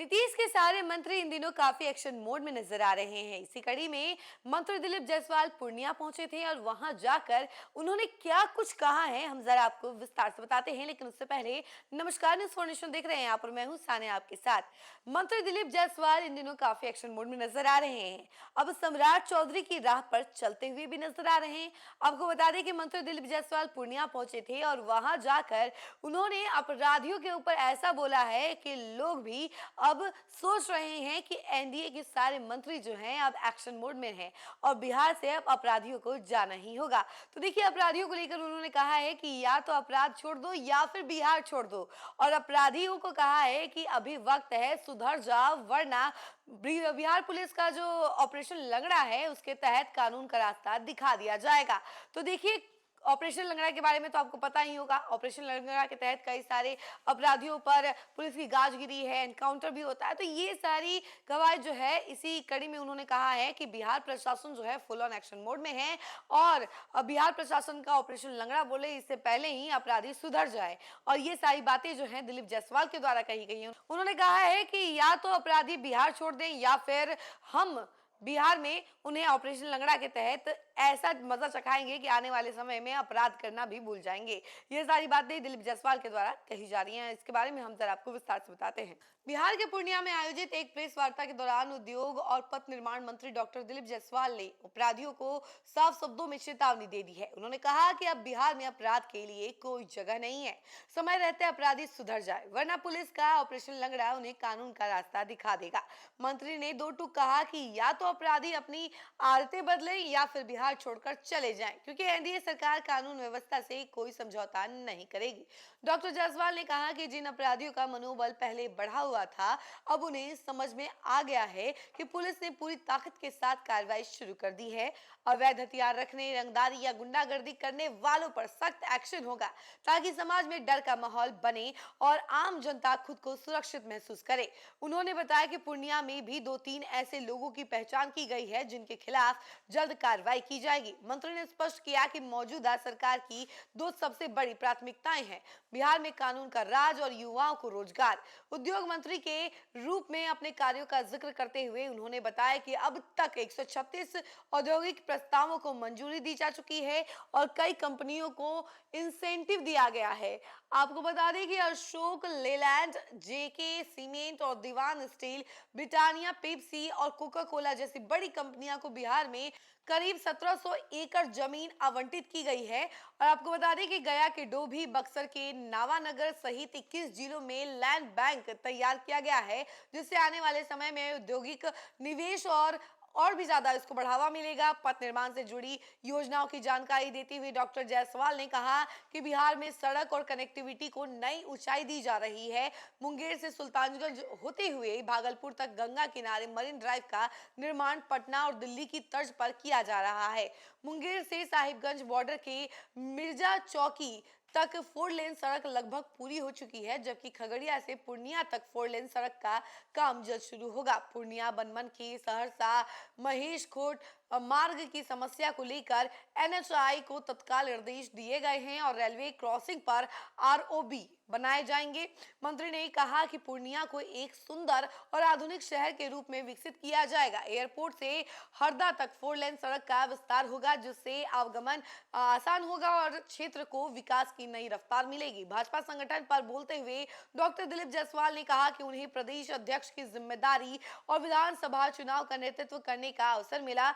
नीतीश के सारे मंत्री इन दिनों काफी एक्शन मोड में नजर आ रहे हैं। इसी कड़ी में मंत्री दिलीप जायसवाल पूर्णिया पहुंचे थे और वहां जाकर उन्होंने क्या कुछ कहा है, हम जरा आपको विस्तार से बताते हैं। लेकिन उससे पहले नमस्कार, न्यूज़ फॉर देख रहे हैं आप और मैं हूं सानिया आपके साथ। मंत्री दिलीप जायसवाल इन दिनों काफी एक्शन मोड में नजर आ रहे हैं। अब सम्राट चौधरी की राह पर चलते हुए भी नजर आ रहे हैं। आपको बता दें कि मंत्री दिलीप जायसवाल पूर्णिया पहुंचे थे और वहां जाकर उन्होंने अपराधियों के ऊपर ऐसा बोला है कि लोग भी अब सोच रहे हैं कि एनडीए के सारे मंत्री जो हैं अब एक्शन मोड में हैं और बिहार से अब अपराधियों को जाना ही होगा। तो देखिए, अपराधियों को लेकर उन्होंने कहा है कि या तो अपराध छोड़ दो या फिर बिहार छोड़ दो, और अपराधियों को कहा है कि अभी वक्त है, सुधर जाओ, वरना बिहार पुलिस का जो ऑपरेशन लंगड़ा है उसके तहत कानून का रास्ता दिखा दिया जाएगा। तो देखिए, ऑपरेशन लंगड़ा के बारे में तो आपको पता ही होगा। ऑपरेशन लंगड़ा के तहत कई सारे अपराधियों पर पुलिस की गाजगिरी है, एनकाउंटर भी होता है। तो ये सारी कवायद जो है, इसी कड़ी में उन्होंने कहा है कि बिहार प्रशासन जो है फुल ऑन एक्शन मोड में है और बिहार प्रशासन का ऑपरेशन लंगड़ा बोले इससे पहले ही अपराधी सुधर जाए। और ये सारी बातें जो है दिलीप जायसवाल के द्वारा कही गई हैं। उन्होंने कहा है कि या तो अपराधी बिहार छोड़ दें या फिर हम बिहार में उन्हें ऑपरेशन लंगड़ा के तहत ऐसा मजा चखाएंगे कि आने वाले समय में अपराध करना भी भूल जाएंगे। ये सारी बातें दिलीप जायसवाल के द्वारा कही जा रही हैं। इसके बारे में हम जरा आपको विस्तार से बताते हैं। बिहार के पूर्णिया में आयोजित एक प्रेस वार्ता के दौरान उद्योग और पथ निर्माण मंत्री डॉक्टर दिलीप जायसवाल ने अपराधियों को साफ शब्दों में चेतावनी दे दी है। उन्होंने कहा कि अब बिहार में अपराध के लिए कोई जगह नहीं है, समय रहते अपराधी सुधर जाए, वरना पुलिस का ऑपरेशन लंगड़ा उन्हें कानून का रास्ता दिखा देगा। मंत्री ने दो टूक कहा कि या तो अपराधी अपनी आदतें बदले या फिर बिहार छोड़कर चले जाएं, क्योंकि एनडीए सरकार कानून व्यवस्था से कोई समझौता नहीं करेगी। डॉक्टर जायसवाल ने कहा कि जिन अपराधियों का मनोबल पहले बढ़ा हुआ था, अब उन्हें समझ में आ गया है कि पुलिस ने पूरी ताकत के साथ कार्रवाई शुरू कर दी है। अवैध हथियार रखने, रंगदारी या गुंडागर्दी करने वालों पर सख्त एक्शन होगा, ताकि समाज में डर का माहौल बने और आम जनता खुद को सुरक्षित महसूस करे। उन्होंने बताया कि पूर्णिया में भी 2-3 ऐसे लोगों की पहचान की गई है जिनके खिलाफ जल्द कार्रवाई की जाएगी। मंत्री ने स्पष्ट किया कि मौजूदा सरकार की दो सबसे बड़ी प्राथमिकताएं हैं, बिहार में कानून का राज और युवाओं को रोजगार। उद्योग मंत्री के रूप में अपने कार्यों का जिक्र करते हुए उन्होंने बताया कि अब तक 136 औद्योगिक प्रस्तावों को मंजूरी दी जा चुकी है और कई कंपनियों को इंसेंटिव दिया गया है। आपको बता दें कि अशोक लेलैंड, जेके सीमेंट और दीवान स्टील, ब्रिटानिया, पेप्सी और कोका कोला जैसी बड़ी कंपनियां को बिहार में करीब 1700 एकड़ जमीन आवंटित की गई है। और आपको बता दें कि गया के डोभी, बक्सर के नावानगर सहित 21 जिलों में लैंड बैंक तैयार किया गया है, जिससे आने वाले समय में औद्योगिक निवेश और भी ज्यादा इसको बढ़ावा मिलेगा। पथ निर्माण से जुड़ी योजनाओं की जानकारी देते हुए डॉक्टर जायसवाल ने कहा कि बिहार में सड़क और कनेक्टिविटी को नई ऊंचाई दी जा रही है। मुंगेर से सुल्तानगंज होते हुए भागलपुर तक गंगा किनारे मरीन ड्राइव का निर्माण पटना और दिल्ली की तर्ज पर किया जा रहा है। मुंगेर से साहिबगंज बॉर्डर के मिर्जा चौकी तक 4 लेन सड़क लगभग पूरी हो चुकी है, जबकि खगड़िया से पूर्णिया तक 4 लेन सड़क का काम जल्द शुरू होगा। पूर्णिया, बनमनखी, सहरसा, महेश खोट मार्ग की समस्या को लेकर एनएचआई को तत्काल निर्देश दिए गए हैं और रेलवे क्रॉसिंग पर आरओबी बनाए जाएंगे। मंत्री ने कहा कि पूर्णिया को एक सुंदर और आधुनिक शहर के रूप में विकसित किया जाएगा। एयरपोर्ट से हरदा तक 4 लेन सड़क का विस्तार होगा, जिससे आवागमन आसान होगा और क्षेत्र को विकास की नई रफ्तार मिलेगी। भाजपा संगठन पर बोलते हुए डॉक्टर दिलीप जायसवाल ने कहा कि उन्हें प्रदेश अध्यक्ष की जिम्मेदारी और विधानसभा चुनाव का नेतृत्व करने का अवसर मिला।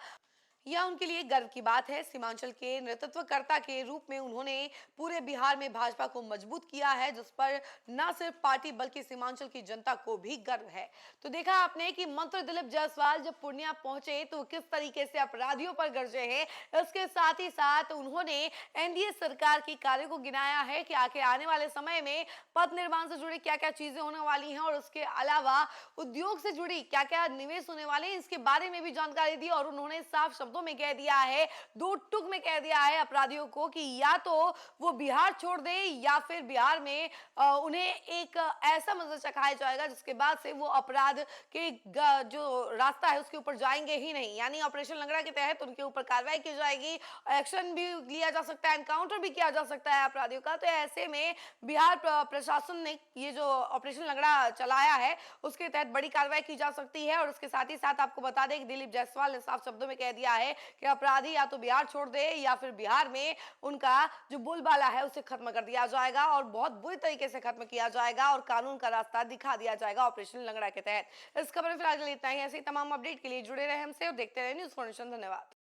यह उनके लिए गर्व की बात है। सीमांचल के नेतृत्वकर्ता के रूप में उन्होंने पूरे बिहार में भाजपा को मजबूत किया है, जिस पर न सिर्फ पार्टी बल्कि सीमांचल की जनता को भी गर्व है। तो देखा आपने कि मंत्री दिलीप जायसवाल जब पूर्णिया पहुंचे तो किस तरीके से अपराधियों पर गरजे हैं। इसके साथ ही साथ उन्होंने एनडीए सरकार की कार्यों को गिनाया है कि आगे आने वाले समय में पथ निर्माण से जुड़ी क्या क्या चीजें होने वाली हैं और उसके अलावा उद्योग से जुड़ी क्या क्या निवेश होने वाले हैं, इसके बारे में भी जानकारी दी और उन्होंने साफ शब्दों शब्दों में कह दिया है, दो टूक में कह दिया है अपराधियों को कि या तो वो बिहार छोड़ दे या फिर बिहार में उन्हें एक ऐसा मंजर चखाया जाएगा जिसके बाद से वो अपराध के जो रास्ता है उसके ऊपर जाएंगे ही नहीं। यानी ऑपरेशन लंगड़ा के तहत उनके ऊपर कार्रवाई की जाएगी, एक्शन भी लिया जा सकता है, एनकाउंटर भी किया जा सकता है अपराधियों का। तो ऐसे में बिहार प्रशासन ने ये जो ऑपरेशन लंगड़ा चलाया है उसके तहत बड़ी कार्रवाई की जा सकती है। और उसके साथ ही साथ आपको बता दें कि दिलीप जायसवाल ने साफ शब्दों में कह दिया है कि अपराधी या तो बिहार छोड़ दे या फिर बिहार में उनका जो बोलबाला है उसे खत्म कर दिया जाएगा और बहुत बुरी तरीके से खत्म किया जाएगा और कानून का रास्ता दिखा दिया जाएगा ऑपरेशन लंगड़ा के तहत। इस खबर में फिलहाल इतना ही। ऐसी तमाम अपडेट के लिए जुड़े रहे हमसे और देखते रहे न्यूज़ फॉर नेशन। धन्यवाद।